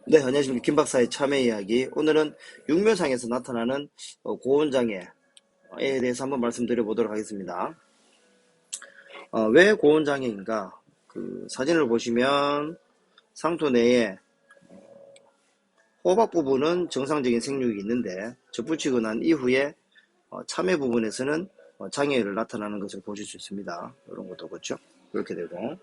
네, 안녕하십니까. 김 박사의 참여 이야기. 오늘은 육묘상에서 나타나는 고온장애에 대해서 한번 말씀드려 보도록 하겠습니다. 왜 고온장애인가? 그 사진을 보시면 상토 내에 호박 부분은 정상적인 생육이 있는데 접붙이고 난 이후에 참외 부분에서는 장애를 나타나는 것을 보실 수 있습니다. 이런 것도 그렇죠. 이렇게 되고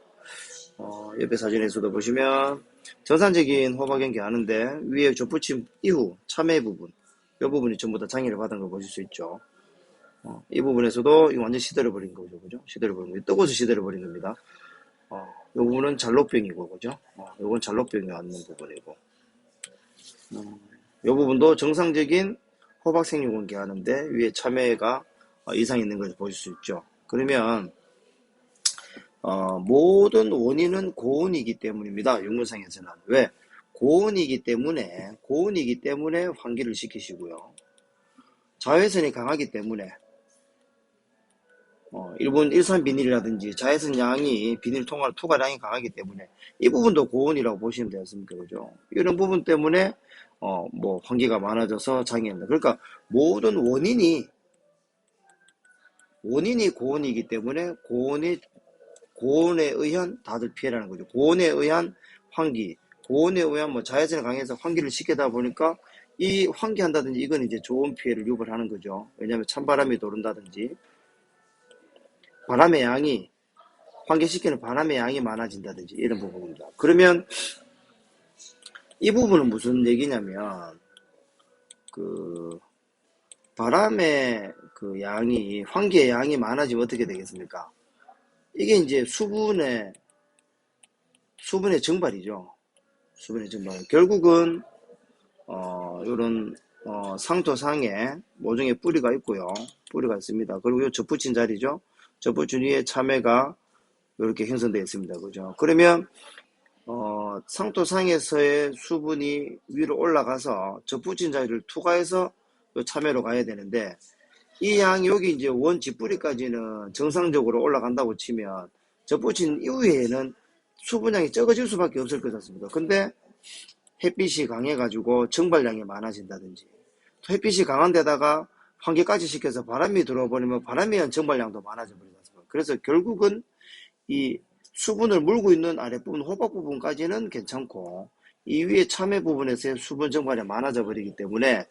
옆에 사진에서도 보시면 정상적인 호박 연기하는데 위에 접붙임 이후 참외 부분 이 부분이 전부 다 장애를 받은 걸 보실 수 있죠. 이 부분에서도 이거 완전 시들어버린 거죠, 그죠? 시들어버린 거, 뜨거워서 시들어버린 겁니다. 이 부분은 잘록병이고, 그죠? 이건 잘록병이 왔는 부분이고, 이 부분도 정상적인 호박 생육을 하는데 위에 참외가 이상 있는 것을 보실 수 있죠. 그러면 모든 원인은 고온이기 때문입니다. 육문상에서는. 왜? 고온이기 때문에 환기를 시키시고요. 자외선이 강하기 때문에 일본 일산 비닐이라든지 자외선 양이 비닐 투과량이 강하기 때문에 이 부분도 고온이라고 보시면 되겠습니까? 그죠? 이런 부분 때문에 뭐 환기가 많아져서 장애입니다. 그러니까 모든 원인이 고온이기 때문에 고온에 의한 다들 피해라는 거죠. 고온에 의한 환기, 고온에 의한 뭐 자외선이 강해서 환기를 시키다 보니까 이 환기한다든지 이건 이제 좋은 피해를 유발하는 거죠. 왜냐하면 찬바람이 도는다든지 바람의 양이 환기시키는 바람의 양이 많아진다든지 이런 부분입니다. 그러면 이 부분은 무슨 얘기냐면 그 바람의 그 양이 환기의 양이 많아지면 어떻게 되겠습니까? 이게 이제 수분의 증발이죠. 수분의 증발. 결국은 요런 상토상에 모종의 뿌리가 있고요. 뿌리가 있습니다. 그리고 요 접붙인 자리죠. 접붙인 위에 참외가 이렇게 형성되어 있습니다. 그죠? 그러면 상토상에서의 수분이 위로 올라가서 접붙인 자리를 투과해서 요 참외로 가야 되는데 이 양이 여기 이제 원 뒷뿌리까지는 정상적으로 올라간다고 치면 접붙인 이후에는 수분량이 적어질 수밖에 없을 것 같습니다. 근데 햇빛이 강해가지고 증발량이 많아진다든지 또 햇빛이 강한 데다가 환기까지 시켜서 바람이 들어와 버리면 바람에 의한 증발량도 많아져 버리지 않습니까? 그래서 결국은 이 수분을 물고 있는 아랫부분 호박 부분까지는 괜찮고 이 위에 참외 부분에서의 수분 증발이 많아져 버리기 때문에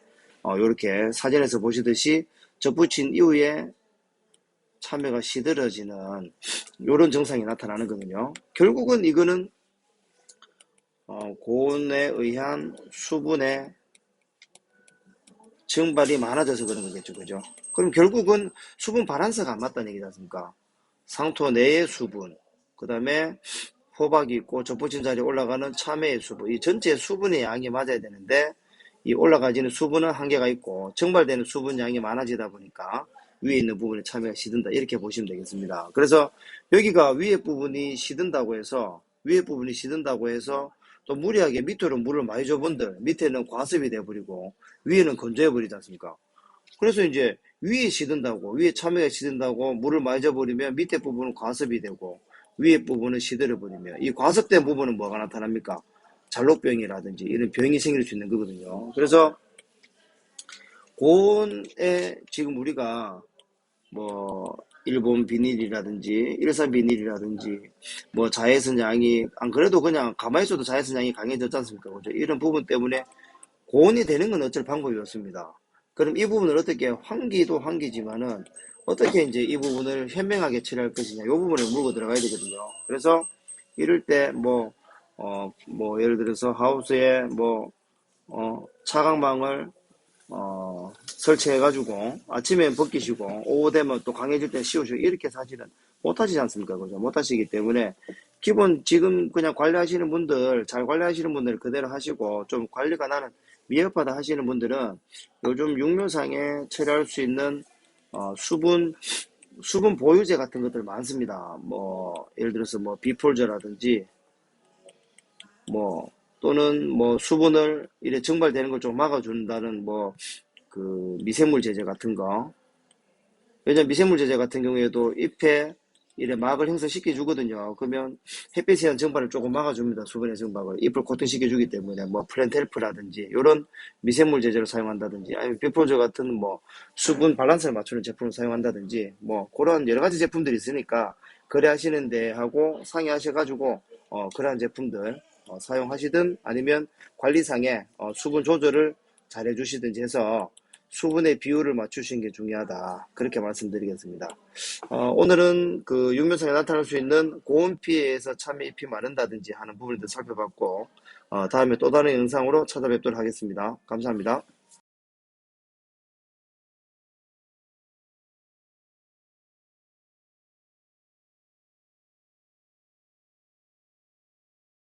이렇게 사진에서 보시듯이 접붙인 이후에 참외가 시들어지는 이런 증상이 나타나는 거거든요. 결국은 이거는 고온에 의한 수분의 증발이 많아져서 그런 거겠죠, 그죠? 그럼 결국은 수분 밸런스가 안 맞다는 얘기지 않습니까? 상토 내의 수분, 그 다음에 호박이 있고 접붙인 자리에 올라가는 참외의 수분, 이 전체 수분의 양이 맞아야 되는데 이 올라가지는 수분은 한계가 있고 증발되는 수분 양이 많아지다 보니까 위에 있는 부분에 참외가 시든다 이렇게 보시면 되겠습니다. 그래서 여기가 위에 부분이 시든다고 해서 또 무리하게 밑으로 물을 많이 줘본들 밑에는 과습이 돼버리고 위에는 건조해버리지 않습니까? 그래서 이제 위에 참외가 시든다고 물을 많이 줘버리면 밑에 부분은 과습이 되고 위에 부분은 시들어버리면 이 과습된 부분은 뭐가 나타납니까? 잘록병이라든지 이런 병이 생길 수 있는 거거든요. 그래서 고온에 지금 우리가 뭐 일본 비닐이라든지 일산 비닐이라든지 뭐 자외선 양이 안 그래도 그냥 가만히 있어도 자외선 양이 강해졌지 않습니까? 그죠? 이런 부분 때문에 고온이 되는 건 어쩔 방법이 없습니다. 그럼 이 부분을 어떻게 환기도 환기지만은 어떻게 이제 이 부분을 현명하게 처리할 것이냐 이 부분에 물고 들어가야 되거든요. 그래서 이럴 때 뭐 예를 들어서 하우스에 차광망을 설치해가지고 아침에 벗기시고 오후 되면 또 강해질 때 씌우시고 이렇게 사실은 못하시지 않습니까? 그죠? 못하시기 때문에 기본 지금 그냥 관리하시는 분들 잘 관리하시는 분들 그대로 하시고 좀 관리가 나는 미흡하다 하시는 분들은 요즘 육묘상에 처리할 수 있는 수분 보유제 같은 것들 많습니다. 뭐 예를 들어서 뭐 비폴저라든지 뭐 또는 뭐 수분을 이래 증발되는 걸 좀 막아준다는 뭐 그 미생물 제제 같은 거. 왜냐면 미생물 제제 같은 경우에도 잎에 이래 막을 형성시켜 주거든요. 그러면 햇빛에 의한 증발을 조금 막아줍니다. 수분의 증발을. 잎을 코팅시켜 주기 때문에 뭐 프렌텔프라든지 이런 미생물 제제를 사용한다든지 아니면 비포저 같은 뭐 수분 밸런스를 맞추는 제품을 사용한다든지 뭐 그런 여러 가지 제품들이 있으니까 거래하시는 데하고 상의하셔가지고 그러한 제품들 사용하시든 아니면 관리상에 수분 조절을 잘 해주시든지 해서 수분의 비율을 맞추시는 게 중요하다. 그렇게 말씀드리겠습니다. 오늘은 그 육묘상에 나타날 수 있는 고온 피해에서 참외 잎이 마른다든지 하는 부분들 살펴봤고, 다음에 또 다른 영상으로 찾아뵙도록 하겠습니다. 감사합니다.